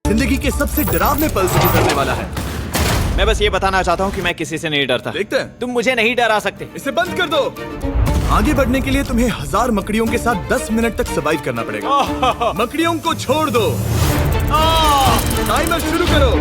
जिंदगी के सबसे डरावने पल से गुजरने वाला है। मैं बस ये बताना चाहता हूँ कि मैं किसी से नहीं डरता। देखते हैं। तुम मुझे नहीं डरा सकते। इसे बंद कर दो। आगे बढ़ने के लिए तुम्हें 1000 मकड़ियों के साथ 10 मिनट तक सर्वाइव करना पड़ेगा। मकड़ियों को छोड़ दो। टाइमर शुरू करो।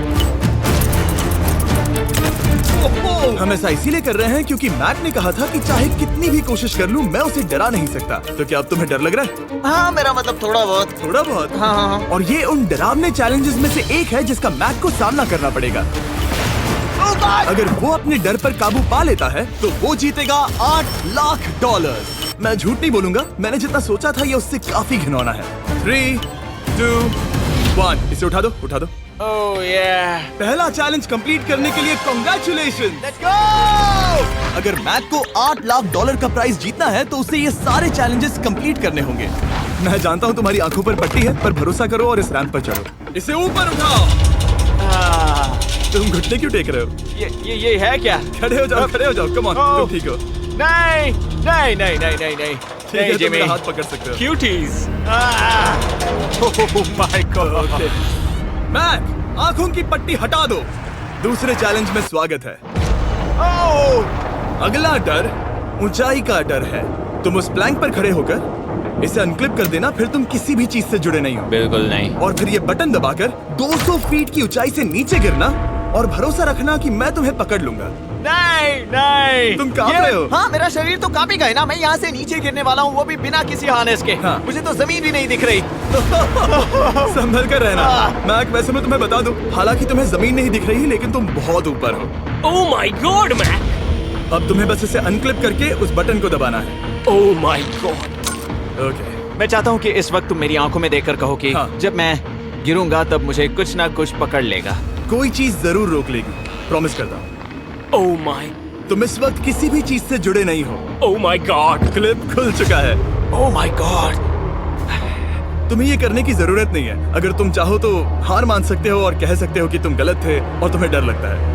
हम ऐसा इसीलिए कर रहे हैं क्योंकि मैक ने कहा था कि चाहे कितनी भी कोशिश कर लूं, मैं उसे डरा नहीं सकता। तो क्या अब तुम्हें डर लग रहा है? हाँ, मेरा मतलब थोड़ा बहुत। थोड़ा बहुत? हाँ। और ये उन डरावने चैलेंजेस में से एक है जिसका मैक को सामना करना पड़ेगा। अगर वो अपने डर पर काबू पा लेता है तो वो जीतेगा $8 लाख। मैं झूठ नहीं बोलूंगा, मैंने जितना सोचा था ये उससे काफी घिनौना है। 3, 2, 1, इसे उठा दो, उठा दो। ओह yeah. पहला चैलेंज कंप्लीट करने के लिए कांग्रेचुलेशन। Let's go! अगर मैक को $8 लाख का प्राइज जीतना है तो उसे ये सारे चैलेंजेस कंप्लीट करने होंगे। मैं जानता हूँ तुम्हारी आंखों पर पट्टी है, पर भरोसा करो और इस रैंप पर चढ़ो। इसे ऊपर उठाओ। तुम घुटने क्यों टेक रहे हो? ये है क्या? खड़े हो जाओ, खड़े हो जाओ। कम ऑन, तुम ठीक हो? नहीं नहीं नहीं नहीं नहीं नहीं। ठीक है, तुम मेरा हाथ पकड़ सकते हो। Cuties. Oh my god. Mac, आंखों की पट्टी हटा दो। दूसरे चैलेंज में स्वागत है। अगला डर ऊंचाई का डर है। तुम उस प्लैंक पर खड़े होकर इसे अनक्लिप कर देना, फिर तुम किसी भी चीज से जुड़े नहीं हो। बिल्कुल नहीं। और फिर ये बटन दबाकर 200 फीट की ऊंचाई से नीचे गिरना और भरोसा रखना कि मैं तुम्हें पकड़ लूंगा। नहीं नहीं। तुम कांप रहे हो? हाँ, मेरा शरीर तो कांपेगा ही ना। मैं यहाँ से नीचे गिरने वाला हूँ, वो भी बिना किसी हार्नेस के। हाँ। मुझे तो जमीन भी नहीं दिख रही। संभल कर रहना। मैक, वैसे मैं तुम्हें बता दूं, हालांकि तुम्हें जमीन नहीं दिख रही लेकिन तुम बहुत ऊपर हो। Oh my god Mac. अब तुम्हें बस इसे अनक्लिप करके उस बटन को दबाना है। ओह माय गॉड। ओके। मैं चाहता हूँ कि इस वक्त तुम मेरी आंखों में देखकर कहो कि हाँ। जब मैं गिरूंगा तब मुझे कुछ ना कुछ पकड़ लेगा। कोई चीज जरूर रोक लेगी, प्रॉमिस करता हूँ। Oh my. तुम इस वक्त किसी भी चीज से जुड़े नहीं हो। Oh my God. क्लिप खुल चुका है। ओह माय गॉड। तुम्हें ये करने की जरूरत नहीं है। अगर तुम चाहो तो हार मान सकते हो और कह सकते हो कि तुम गलत थे और तुम्हें डर लगता है।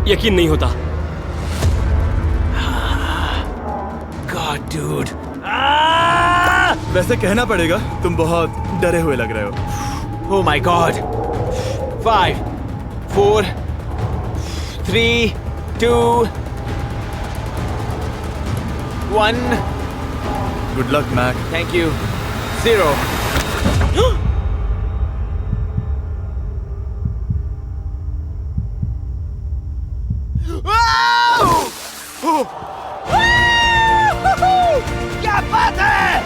यकीन नहीं होता। God dude. वैसे कहना पड़ेगा, तुम बहुत डरे हुए लग रहे हो। Oh my god. 5, 4, 3, 2, 1। Good luck Mac. Thank you. 0। क्या बात है?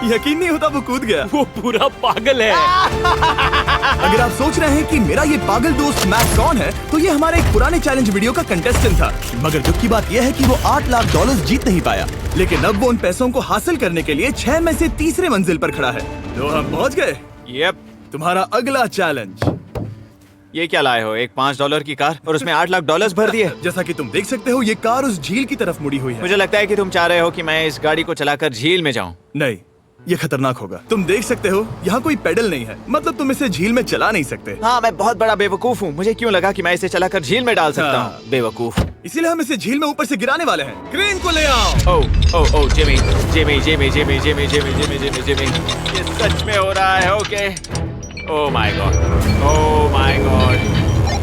यकीन नहीं होता वो कूद गया। वो पूरा पागल है। अगर आप सोच रहे हैं कि मेरा ये पागल दोस्त मैक कौन है, तो ये हमारे एक पुराने चैलेंज वीडियो का कंटेस्टेंट था। मगर दुख की बात यह है कि वो $8 लाख जीत नहीं पाया, लेकिन अब वो उन पैसों को हासिल करने के लिए 6 में से तीसरे मंजिल पर खड़ा है। तो हम पहुंच गए। यप। तुम्हारा अगला चैलेंज। ये क्या लाए हो? एक $5 की कार और उसमें $8 लाख भर दिए। जैसा कि तुम देख सकते हो, ये कार उस झील की तरफ मुड़ी हुई है। मुझे लगता है कि तुम चाह रहे हो कि मैं इस गाड़ी को चलाकर झील में जाऊं। नहीं, ये खतरनाक होगा। तुम देख सकते हो यहाँ कोई पेडल नहीं है, मतलब तुम इसे झील में चला नहीं सकते। हाँ, मैं बहुत बड़ा बेवकूफ हूँ। मुझे क्यों लगा कि मैं इसे चलाकर झील में डाल सकता हाँ। हूँ? बेवकूफ। इसीलिए हम इसे झील में ऊपर से गिराने वाले हैं। क्रेन को ले आओ। Oh Jimmy Jimmy Jimmy Jimmy Jimmy Jimmy Jimmy Jimmy Jimmy, ये सच में हो रहा है? Okay. Oh my god. Oh my god.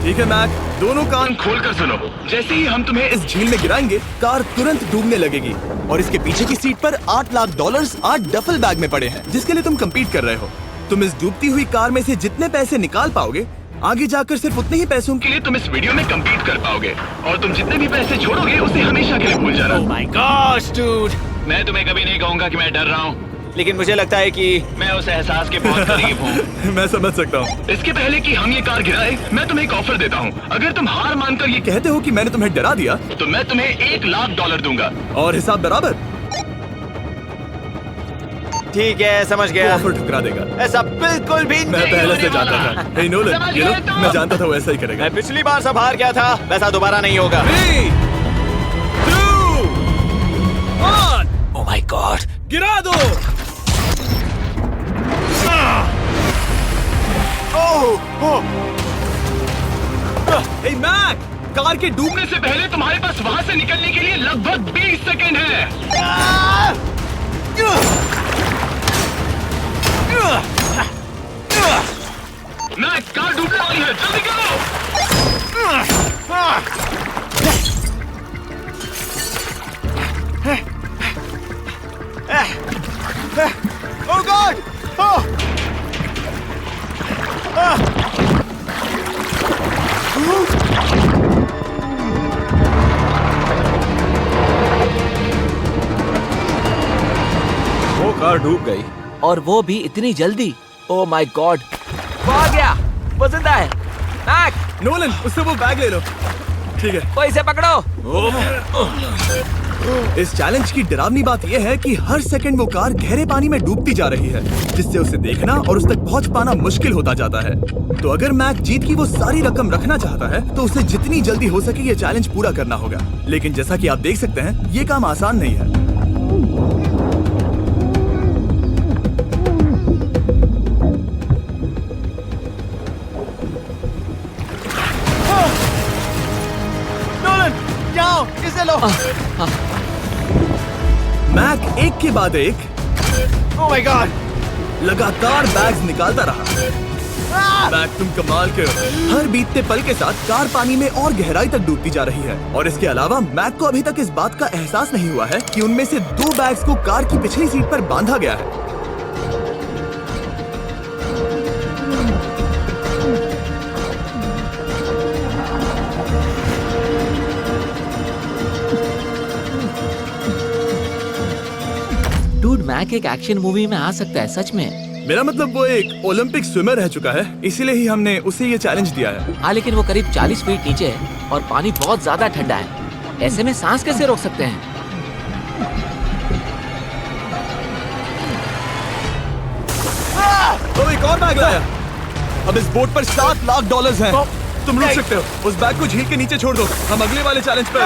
ठीक है मैक, दोनों कान खोलकर सुनो। जैसे ही हम तुम्हें इस झील में गिराएंगे, कार तुरंत डूबने लगेगी और इसके पीछे की सीट पर $8 लाख 8 डफल बैग में पड़े हैं, जिसके लिए तुम compete कर रहे हो। तुम इस डूबती हुई कार में से जितने पैसे निकाल पाओगे, आगे जाकर सिर्फ उतने ही पैसों के लिए तुम इस वीडियो में compete कर पाओगे। और तुम जितने भी पैसे छोड़ोगे उसे हमेशा के लिए भूल जाना। ओह माय गॉड डूड। मैं तुम्हें कभी नहीं कहूंगा कि मैं डर रहा हूँ। लेकिन मुझे लगता है कि मैं उस एहसास के बहुत करीब हूँ। मैं समझ सकता हूँ। इसके पहले कि हम ये कार गिराए, मैं तुम्हें एक ऑफर देता हूँ। अगर तुम हार मानकर ये कहते हो कि मैंने तुम्हें डरा दिया, तो मैं तुम्हें $1 लाख दूंगा। और हिसाब बराबर। ठीक है, समझ वो गया। ऑफर ठुकरा देगा। ऐसा बिल्कुल भी मैं नहीं पहले होने से जानता वाला। था। हे नोलन, समझ ये लो, गए तुम? मैं जानता था वो ऐसा ही करेगा। मैं पिछली बार सब हार गया था, वैसा दोबारा नहीं होगा। 3, 2, 1, ओह माय गॉड। गिरा दो। हे मैक, कार के डूबने डूबने से पहले तुम्हारे पास वहाँ से निकलने के लिए लगभग 20 सेकेंड है। कार डूब गई। और वो भी इतनी जल्दी। ओ माय गॉड, वो आ गया, वो जिंदा है। मैक, नोलन, उससे वो बैग ले लो। ठीक है। वो इसे पकड़ो। इस चैलेंज की डरावनी बात यह है कि हर सेकंड वो कार गहरे पानी में डूबती जा रही है, जिससे उसे देखना और उस तक पहुंच पाना मुश्किल होता जाता है। तो अगर मैक जीत की वो सारी रकम रखना चाहता है तो उसे जितनी जल्दी हो सके ये चैलेंज पूरा करना होगा। लेकिन जैसा कि आप देख सकते हैं, ये काम आसान नहीं है। नोलन, जाओ, इसे लो। मैक एक के बाद एक ओह माय गॉड। लगातार बैग्स निकालता रहा। मैक, तुम कमाल के हो। हर बीतते पल के साथ कार पानी में और गहराई तक डूबती जा रही है और इसके अलावा मैक को अभी तक इस बात का एहसास नहीं हुआ है कि उनमें से 2 बैग्स को कार की पिछली सीट पर बांधा गया है। डूड, मैक एक एक्शन मूवी में आ सकता है, सच में। मेरा मतलब वो एक ओलंपिक स्विमर रह चुका है, इसीलिए ही हमने उसे ये चैलेंज दिया है। हाँ, लेकिन वो करीब 40 फीट नीचे है और पानी बहुत ज्यादा ठंडा है। ऐसे में सांस कैसे रोक सकते हैं? तो एक और बैग लाया। अब इस बोट पर $7 लाख हैं। तुम रुक सकते हो। उस बैग को झील के नीचे छोड़ दो। हम अगले वाले चैलेंज पर।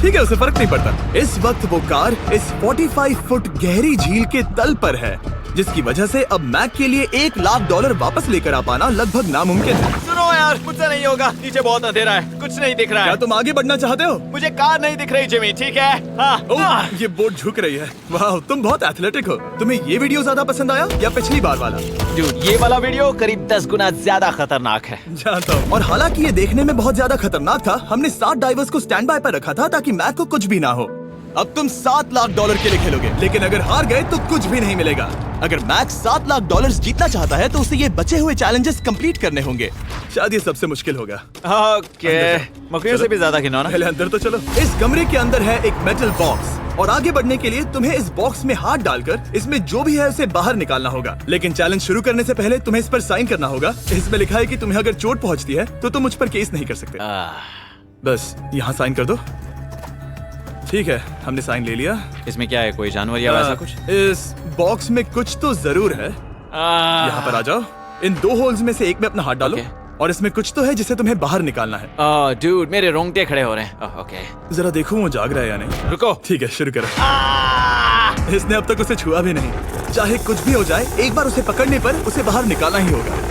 ठीक है, उसे फर्क नहीं पड़ता। इस वक्त वो कार इस 45 फुट गहरी झील के तल पर है, जिसकी वजह से अब मैक के लिए $1 लाख वापस लेकर आ पाना लगभग नामुमकिन है। सुनो यार, मुझसे नहीं होगा। नीचे बहुत अंधेरा है, कुछ नहीं दिख रहा क्या है। तुम आगे बढ़ना चाहते हो? मुझे कार नहीं दिख रही जिमी, ठीक है? हाँ। ओह, ये बोट झुक रही है। वाह, तुम बहुत एथलेटिक हो। तुम्हें ये वीडियो ज्यादा पसंद आया या पिछली बार वाला? Dude, ये वाला वीडियो करीब 10 गुना ज्यादा खतरनाक है। जानता हूँ। और हालांकि ये देखने में बहुत ज्यादा खतरनाक था, हमने 7 डाइवर्स को स्टैंड बाय पर रखा था ताकि मैक को कुछ भी ना हो। अब तुम $7 लाख के लिए खेलोगे, लेकिन अगर हार गए तो कुछ भी नहीं मिलेगा। अगर मैक $7 लाख जीतना चाहता है तो उसे ये बचे हुए चैलेंजेस कंप्लीट करने होंगे। शायद ये सबसे मुश्किल होगा। ओके, मकड़ियों से भी ज्यादा खिलौना। पहले अंदर तो चलो। इस कमरे के अंदर है एक मेटल बॉक्स और आगे बढ़ने के लिए तुम्हें इस बॉक्स में हाथ डालकर इसमें जो भी है उसे बाहर निकालना होगा। लेकिन चैलेंज शुरू करने से पहले तुम्हें इस पर साइन करना होगा। इसमें लिखा है कि तुम्हें अगर चोट पहुंचती है तो तुम मुझ पर केस नहीं कर सकते। बस यहाँ साइन कर दो। ठीक है, हमने साइन ले लिया। इसमें क्या है, कोई जानवर या वैसा कुछ? इस बॉक्स में कुछ तो जरूर है। यहाँ पर आ जाओ। इन 2 होल्स में से एक में अपना हाथ डालो और इसमें कुछ तो है जिसे तुम्हें बाहर निकालना है। डूड, मेरे रोंगटे खड़े हो रहे हैं। ओके, जरा देखो वो जाग रहा है या नहीं। रुको। ठीक है, शुरू करो। इसने अब तक उसे छुआ भी नहीं। चाहे कुछ भी हो जाए, एक बार उसे पकड़ने पर उसे बाहर निकालना ही होगा।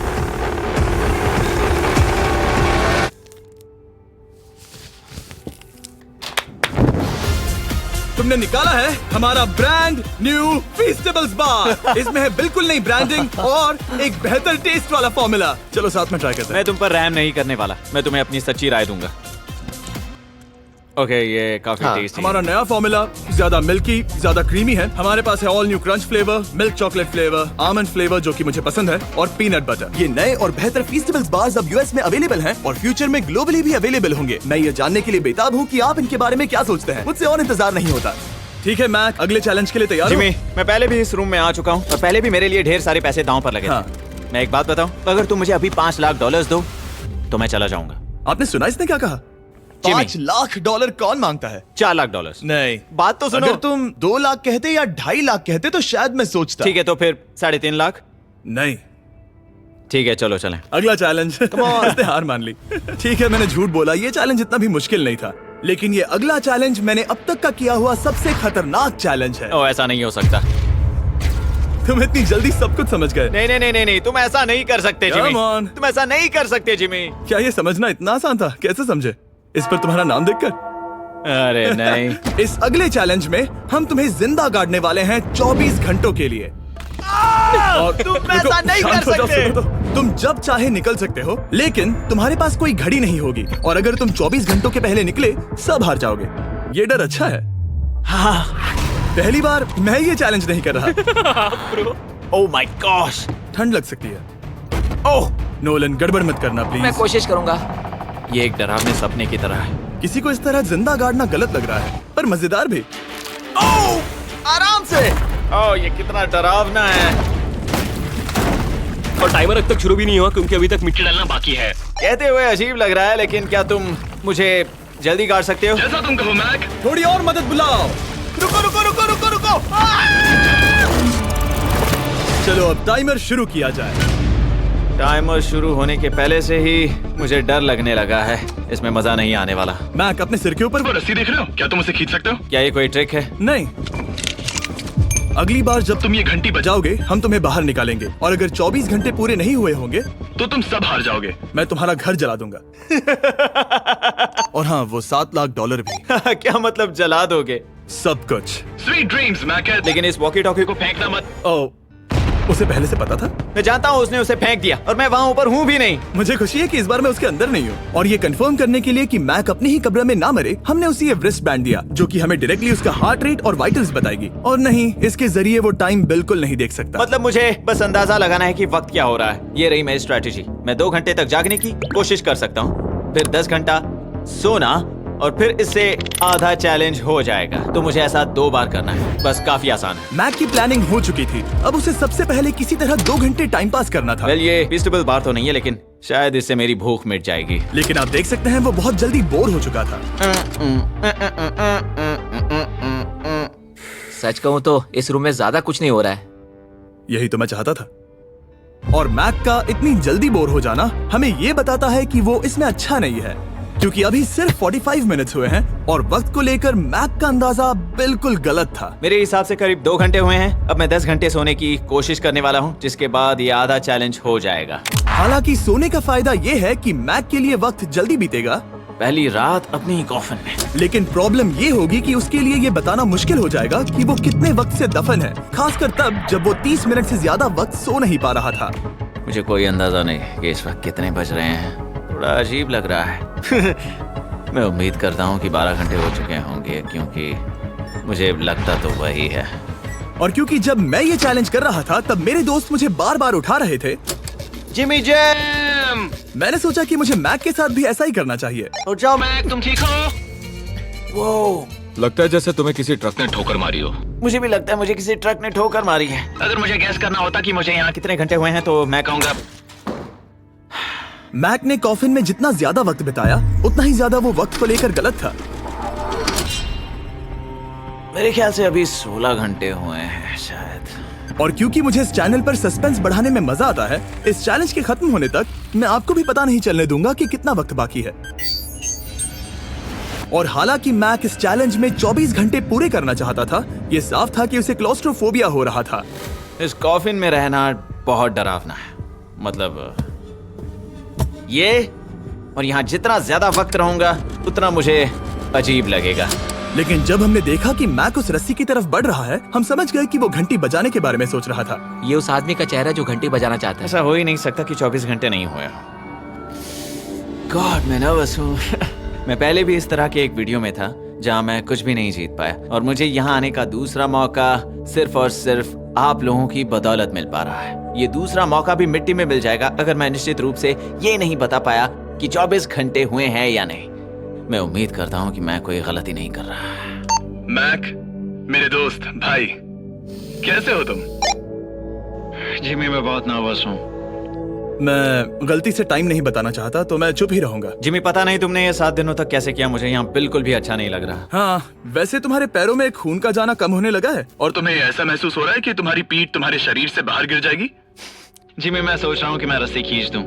तुमने निकाला है हमारा ब्रांड न्यू फीस्टेबल्स बार। इसमें है बिल्कुल नई ब्रांडिंग और एक बेहतर टेस्ट वाला फॉर्मूला। चलो साथ में ट्राई करते हैं। मैं तुम पर रहम नहीं करने वाला। मैं तुम्हें अपनी सच्ची राय दूंगा। ओके, ये काफी टेस्टी। हमारा नया फॉर्मूला ज्यादा मिल्की, ज्यादा क्रीमी है। हमारे पास है all new crunch flavour, milk chocolate flavour, almond flavour जो कि मुझे पसंद है, और पीनट बटर। ये नए और बेहतर फीस्टेबल्स बार्स अब यूएस में अवेलेबल हैं और फ्यूचर में ग्लोबली भी अवेलेबल होंगे। मैं ये जानने के लिए बेताब हूँ कि आप इनके बारे में क्या सोचते हैं। मुझसे और इंतजार नहीं होता। ठीक है मैक, अगले चैलेंज के लिए तैयार हो? जिमी, मैं पहले भी इस रूम में आ चुका हूँ और पहले भी मेरे लिए ढेर सारे पैसे दांव पर लगे हाँ। थे। मैं एक बात बताऊं, अगर तुम मुझे अभी $5 लाख दो तो मैं चला जाऊंगा। आपने सुना इसने क्या कहा? $5 लाख कौन मांगता है? $4 लाख। नहीं, बात तो सुनो। अगर तुम 2 लाख कहते या 2.5 लाख कहते तो शायद मैं सोचता। ठीक है, तो फिर 3.5 लाख। नहीं, ठीक है, चलो चलें। अगला चैलेंज। इसने हार मान ली। ठीक है, मैंने झूठ बोला। ये चैलेंज इतना भी मुश्किल नहीं था, लेकिन ये अगला चैलेंज मैंने अब तक का किया हुआ सबसे खतरनाक चैलेंज है। ओ, ऐसा नहीं हो सकता। तुम इतनी जल्दी सब कुछ समझ गए। नहीं नहीं नहीं नहीं नहीं, तुम ऐसा नहीं कर सकते जिमी। Come on. तुम ऐसा नहीं कर सकते जिमी। क्या ये समझना इतना आसान था? कैसे समझे? इस पर तुम्हारा नाम देखकर? अरे नहीं। इस अगले चैलेंज में हम तुम्हें जिंदा गाड़ने वाले हैं 24 घंटों के लिए। और तुम रुको, ऐसा नहीं शांत कर हो जाओ, सकते। सुनो तो। तुम जब चाहे निकल सकते हो, लेकिन तुम्हारे पास कोई घड़ी नहीं होगी और अगर तुम 24 घंटों के पहले निकले सब हार जाओगे। ये डर अच्छा है। हाँ, पहली बार मैं ये चैलेंज नहीं कर रहा। ओह माय गॉश, ठंड लग सकती है। ओह नोलन, गड़बड़ मत करना मैं प्लीज। कोशिश करूंगा। ये एक डरावने सपने की तरह है। किसी को इस तरह जिंदा गाड़ना गलत लग रहा है, पर मजेदार भी। ओह, आराम आराम से। ओह ये कितना डरावना है। और टाइमर अब तक शुरू भी नहीं हुआ क्योंकि अभी तक मिट्टी डालना बाकी है। कहते हुए अजीब लग रहा है, लेकिन क्या तुम मुझे जल्दी काट सकते हो? जैसा तुम कहो मैक। थोड़ी और मदद बुलाओ। रुको रुको रुको रुको रुको। चलो अब टाइमर शुरू किया जाए। टाइमर शुरू होने के पहले से ही मुझे डर लगने लगा है। इसमें मजा नहीं आने वाला। मैक अपने सिर के ऊपर वो रस्सी देख रहे हो? क्या तुम उसे खींच सकते हो? क्या ये कोई ट्रिक है? नहीं। अगली बार जब तुम ये घंटी बजाओगे हम तुम्हें बाहर निकालेंगे और अगर 24 घंटे पूरे नहीं हुए होंगे तो तुम सब हार जाओगे। मैं तुम्हारा घर जला दूंगा। और हाँ, वो $7 लाख भी। क्या मतलब जला दोगे? सब कुछ। Sweet dreams Mac. लेकिन इस वॉकी टॉकी को फेंकना मत। ओ, उसे पहले से पता था? मैं जानता हूँ उसने उसे फेंक दिया और मैं वहाँ ऊपर हूँ भी नहीं। मुझे खुशी है कि इस बार मैं उसके अंदर नहीं हूँ। और ये कंफर्म करने के लिए कि मैक अपने ही कब्र में ना मरे, हमने उसे ये रिस्ट बैंड दिया जो कि हमें डायरेक्टली उसका हार्ट रेट और वाइटल्स बताएगी। और नहीं, इसके जरिए वो टाइम बिल्कुल नहीं देख सकता। मतलब मुझे बस अंदाजा लगाना है कि वक्त क्या हो रहा है। ये रही मेरी स्ट्रेटेजी। मैं 2 घंटे तक जागने की कोशिश कर सकता हूँ, फिर 10 घंटा सोना और फिर इससे आधा चैलेंज हो जाएगा। तो मुझे ऐसा 2 बार करना है। बस काफी आसान है। मैक की प्लानिंग हो चुकी थी। अब उसे सबसे पहले किसी तरह 2 घंटे टाइम पास करना था। वेल ये फीस्टेबल बार तो नहीं है, लेकिन शायद इससे मेरी भूख मिट जाएगी। लेकिन आप देख सकते हैं वो बहुत जल्दी बोर हो चुका था। सच कहूँ तो इस रूम में ज्यादा कुछ नहीं हो रहा है। यही तो मैं चाहता था। और मैक का इतनी जल्दी बोर हो जाना हमें ये बताता है कि वो इसमें अच्छा नहीं है, क्योंकि अभी सिर्फ 45 मिनट्स हुए हैं और वक्त को लेकर मैक का अंदाजा बिल्कुल गलत था। मेरे हिसाब से करीब 2 घंटे हुए हैं। अब मैं 10 घंटे सोने की कोशिश करने वाला हूँ, जिसके बाद ये आधा चैलेंज हो जाएगा। हालांकि सोने का फायदा ये है कि मैक के लिए वक्त जल्दी बीतेगा, पहली रात अपनी कॉफिन में। लेकिन प्रॉब्लम ये होगी कि उसके लिए ये बताना मुश्किल हो जाएगा कि वो कितने वक्त से दफन है, खासकर तब जब वो 30 मिनट से ज्यादा वक्त सो नहीं पा रहा था। मुझे कोई अंदाजा नहीं कि इस वक्त कितने बज रहे हैं। थोड़ा अजीब लग रहा है। मैं उम्मीद करता हूँ कि 12 घंटे हो चुके होंगे, क्योंकि मुझे लगता तो वही है। और क्योंकि जब मैं ये चैलेंज कर रहा था तब मेरे दोस्त मुझे बार बार उठा रहे थे। Jimmy jam! मैंने सोचा कि मुझे मैक के साथ भी ऐसा ही करना चाहिए। उठ जाओ। मैक तुम ठीक हो? वो लगता है जैसे तुम्हें किसी ट्रक ने ठोकर मारी हो। मुझे भी लगता है मुझे किसी ट्रक ने ठोकर मारी है। अगर मुझे गैस करना होता कि मुझे यहाँ कितने घंटे हुए हैं तो मैं कहूँगा मैक ने कॉफिन में जितना ज्यादा वक्त बिताया उतना ही ज्यादा वो वक्त को लेकर गलत था। मेरे ख्याल से अभी 16 घंटे हुए हैं शायद। और क्योंकि मुझे इस चैनल पर सस्पेंस बढ़ाने में मजा आता है, इस चैलेंज के खत्म होने तक मैं आपको भी पता नहीं चलने दूंगा कि कितना वक्त बाकी है। और हालांकि मैक इस चैलेंज में 24 घंटे पूरे करना चाहता था, ये साफ था कि उसे क्लॉस्ट्रोफोबिया हो रहा था। इस कॉफिन में रहना बहुत डरावना है। मतलब ये, और यहाँ जितना ज्यादा वक्त रहूंगा उतना मुझे अजीब लगेगा। लेकिन जब हमने देखा कि मैक उस रस्सी की तरफ बढ़ रहा है, हम समझ गए कि वो घंटी बजाने के बारे में सोच रहा था। ये उस आदमी का चेहरा जो घंटी बजाना चाहता है। ऐसा हो ही नहीं सकता कि 24 घंटे नहीं हुए। गॉड मैं नर्वस हूँ। मैं पहले भी इस तरह के एक वीडियो में था जहाँ मैं कुछ भी नहीं जीत पाया, और मुझे यहाँ आने का दूसरा मौका सिर्फ और सिर्फ आप लोगों की बदौलत मिल पा रहा है। ये दूसरा मौका भी मिट्टी में मिल जाएगा अगर मैं निश्चित रूप से ये नहीं बता पाया कि 24 घंटे हुए हैं या नहीं। मैं उम्मीद करता हूँ कि मैं कोई गलती नहीं कर रहा। मैक मेरे दोस्त भाई, कैसे हो तुम? जिमी मैं बहुत नर्वस हूँ। मैं गलती से टाइम नहीं बताना चाहता तो मैं चुप ही रहूंगा। जिमी पता नहीं तुमने ये 7 दिनों तक कैसे किया, मुझे यहाँ बिल्कुल भी अच्छा नहीं लग रहा। हाँ, वैसे तुम्हारे पैरों में खून का जाना कम होने लगा है। और तुम्हें ऐसा महसूस हो रहा है कि तुम्हारी पीठ तुम्हारे शरीर से बाहर गिर जाएगी? जिमी मैं सोच रहा हूँ कि मैं रस्सी खींच दूं।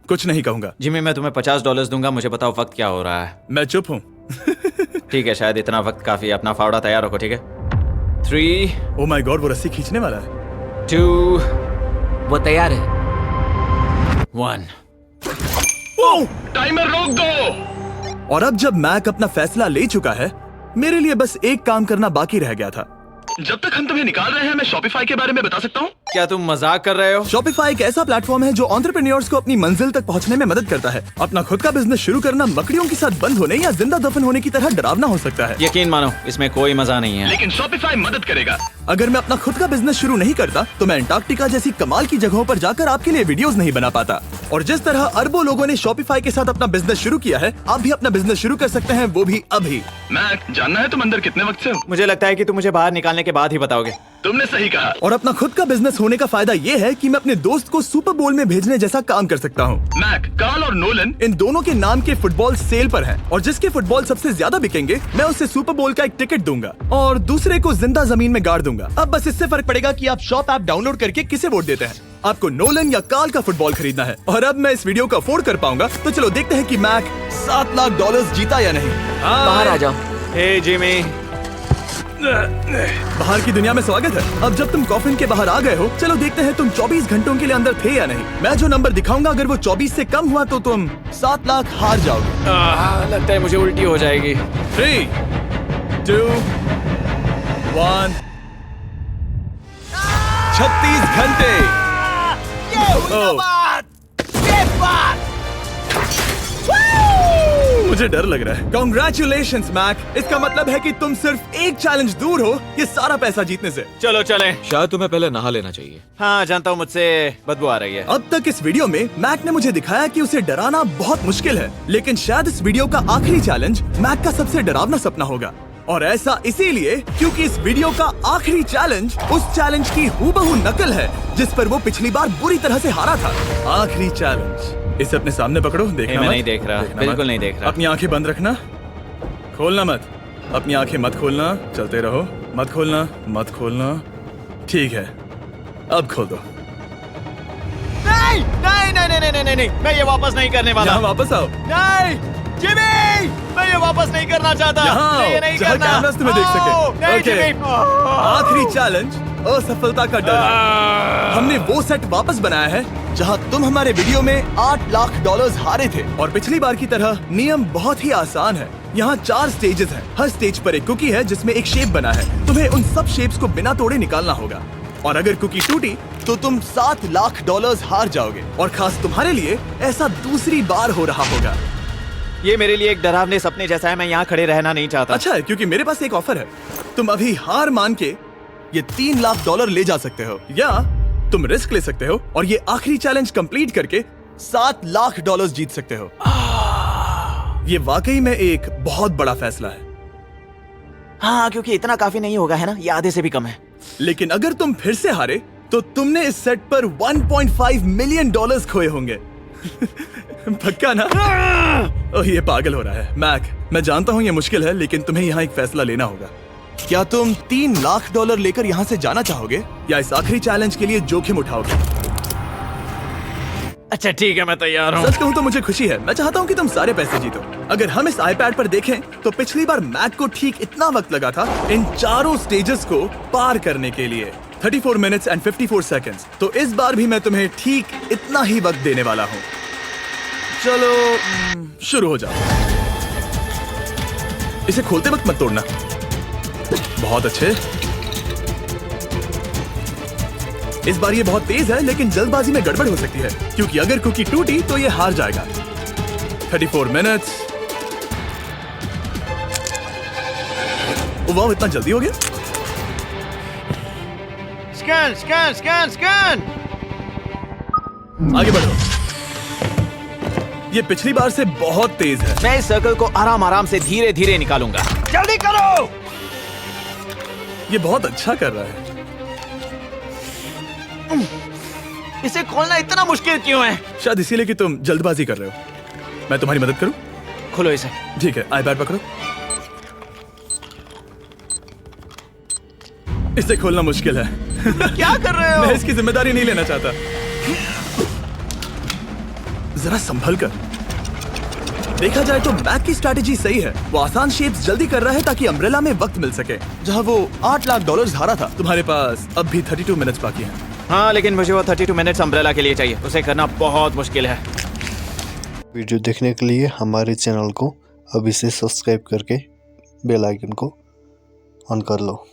कुछ नहीं कहूंगा। जिमी मैं तुम्हें $50 दूंगा, मुझे बताओ वक्त क्या हो रहा है। मैं चुप हूँ। ठीक है, शायद इतना वक्त काफी। अपना फावड़ा तैयार रखो, ठीक है? 3 ओह माय गॉड, वो रस्सी खींचने वाला है। 2 वो तैयार है। 1 टाइमर रोक दो। और अब जब मैक अपना फैसला ले चुका है, मेरे लिए बस एक काम करना बाकी रह गया था। जब तक हम तुम्हें निकाल रहे हैं, मैं शॉपिफाई के बारे में बता सकता हूँ। क्या तुम मजाक कर रहे हो? शॉपिफाई एक ऐसा प्लेटफॉर्म है जो एंटरप्रेन्योर्स को अपनी मंजिल तक पहुंचने में मदद करता है। अपना खुद का बिजनेस शुरू करना मकड़ियों के साथ बंद होने या जिंदा दफन होने की तरह डरावना हो सकता है। यकीन मानो इसमें कोई मजा नहीं है। लेकिन शॉपिफाई मदद करेगा। अगर मैं अपना खुद का बिजनेस शुरू नहीं करता तो मैं अंटार्कटिका जैसी कमाल की जगहों पर जाकर आपके लिए वीडियोस नहीं बना पाता। और जिस तरह अरबों लोगों ने शॉपिफाई के साथ अपना बिजनेस शुरू किया है, आप भी अपना बिजनेस शुरू कर सकते हैं, वो भी अभी। मैक जानना है तुम अंदर कितने वक्त से हो? मुझे लगता है कि तुम मुझे बाहर निकालने के बाद ही बताओगे। तुमने सही कहा। और अपना खुद का बिजनेस होने का फायदा ये है कि मैं अपने दोस्त को सुपर बोल में भेजने जैसा काम कर सकता हूँ। मैक, कार्ल और नोलन इन दोनों के नाम के फुटबॉल सेल पर हैं और जिसके फुटबॉल सबसे ज्यादा बिकेंगे मैं उसे सुपर बोल का एक टिकट दूंगा और दूसरे को जिंदा जमीन में गाड़ दूंगा। अब बस इससे फर्क पड़ेगा कि आप शॉप ऐप डाउनलोड करके किसे वोट देते हैं। आपको नोलन या कार्ल का फुटबॉल खरीदना है और अब मैं इस वीडियो को अफोर्ड कर पाऊंगा, तो चलो देखते हैं कि मैक $7 लाख जीता या नहीं। बाहर आ जाओ। हे जिमी, बाहर की दुनिया में स्वागत है। अब जब तुम कॉफिन के बाहर आ गए हो, चलो देखते हैं तुम 24 घंटों के लिए अंदर थे या नहीं। मैं जो नंबर दिखाऊंगा अगर वो 24 से कम हुआ तो तुम 7 लाख हार जाओगे। लगता है मुझे उल्टी हो जाएगी। 3, 2, 1। 36 घंटे। मुझे डर लग रहा है। Congratulations, Mac. इसका मतलब है कि तुम सिर्फ एक चैलेंज दूर हो ये सारा पैसा जीतने से। चलो चलें। शायद तुम्हें पहले नहा लेना चाहिए। हाँ जानता हूँ, मुझसे बदबू आ रही है। अब तक इस वीडियो में मैक ने मुझे दिखाया कि उसे डराना बहुत मुश्किल है, लेकिन शायद इस वीडियो का आखिरी चैलेंज मैक का सबसे डरावना सपना होगा। और ऐसा इसीलिए क्योंकि इस वीडियो का आखिरी चैलेंज उस चैलेंज की हूबहू नकल है जिस पर वो पिछली बार बुरी तरह से हारा था। आखिरी चैलेंज। इसे अपने सामने पकड़ो, देखना मैं मत। नहीं देख रहा, देखना बिल्कुल मत। नहीं देख रहा। अपनी आंखें बंद रखना, खोलना मत। अपनी आंखें मत खोलना, चलते रहो। मत खोलना, मत खोलना। ठीक है, अब खोल दो। नहीं नहीं नहीं नहीं नहीं नहीं, मैं ये वापस नहीं करने वाला। यहाँ वापस आओ। नहीं जिमी, मैं ये वापस नहीं करना चाहता। यहाँ मैं ये आओ, नहीं जहाँ करना। कैमरास तुम्हें देख सके। नहीं ओके। जिमी। आखिरी चैलेंज असफलता का डर है। हमने वो सेट वापस बनाया है जहां तुम हमारे वीडियो में $8 लाख हारे थे और पिछली बार की तरह नियम बहुत ही आसान है। यहाँ 4 स्टेजेस हैं। हर स्टेज पर एक कुकी है जिसमें एक शेप बना है। तुम्हें उन सब शेप्स को बिना तोड़े निकालना होगा और अगर कुकी टूटी तो तुम $7 लाख हार जाओगे। और खास तुम्हारे लिए ऐसा दूसरी बार हो रहा होगा। ये मेरे लिए एक डरावने सपने जैसा है। मैं यहाँ खड़े रहना नहीं चाहता। अच्छा है क्योंकि मेरे पास एक ऑफर है। तुम अभी हार मान के ये $3 लाख ले जा सकते हो या तुम रिस्क ले सकते हो और ये आखिरी चैलेंज कंप्लीट करके $7 लाख जीत सकते हो। ये वाकई में एक बहुत बड़ा फैसला है। हाँ, क्योंकि इतना काफी नहीं होगा, है ना? ये आधे से भी कम है। लेकिन अगर तुम फिर से हारे तो तुमने इस सेट पर $1.5 मिलियन खोए होंगे। पक्का ना? ओह, ये पागल हो रहा है। मैक, मैं जानता हूँ ये मुश्किल है, लेकिन तुम्हें यहाँ एक फैसला लेना होगा। क्या तुम $3 लाख लेकर यहाँ से जाना चाहोगे या इस आखिरी चैलेंज के लिए जोखिम उठाओगे? अच्छा ठीक है, मैं तैयार हूँ। सच कहूँ तो मुझे खुशी है। मैं चाहता हूँ कि तुम सारे पैसे जीतो। अगर हम इस iPad पर देखें तो पिछली बार मैक को ठीक इतना वक्त लगा था इन चारों स्टेजेस को पार करने के लिए, 34 मिनट्स एंड 54 सेकंड्स। तो इस बार भी मैं तुम्हें ठीक इतना ही वक्त देने वाला हूँ। चलो शुरू हो जाओ। इसे खोलते वक्त मत तोड़ना। बहुत अच्छे। इस बार ये बहुत तेज है, लेकिन जल्दबाजी में गड़बड़ हो सकती है क्योंकि अगर कुकी टूटी तो ये हार जाएगा। 34 मिनट्स। वाह, इतना जल्दी हो गया। Scan scan scan scan. आगे बढ़ो। ये पिछली बार से बहुत तेज है। मैं इस सर्कल को आराम आराम से धीरे धीरे निकालूंगा। जल्दी करो। ये बहुत अच्छा कर रहा है। इसे खोलना इतना मुश्किल क्यों है? शायद इसीलिए कि तुम जल्दबाजी कर रहे हो। मैं तुम्हारी मदद करूं? खोलो इसे। ठीक है, iPad पकड़ो। इसे खोलना मुश्किल है। क्या कर रहे हो? मैं इसकी जिम्मेदारी नहीं लेना चाहता। जरा संभल कर। देखा जाए तो मैक की स्ट्रैटेजी सही है। वो आसान शेप्स जल्दी कर रहा है ताकि अम्ब्रेला में वक्त मिल सके। जहां वो $8 लाख हारा था, तुम्हारे पास अब भी 32 मिनट्स बाकी हैं। हाँ, लेकिन मुझे वो 32 मिनट्स अम्ब्रेला के लिए चाहिए। उसे करना बहुत मुश्किल है। वीडियो देखने के लिए हमारे चैनल को अभी से सब्सक्राइब करके बेल आइकन को ऑन कर लो।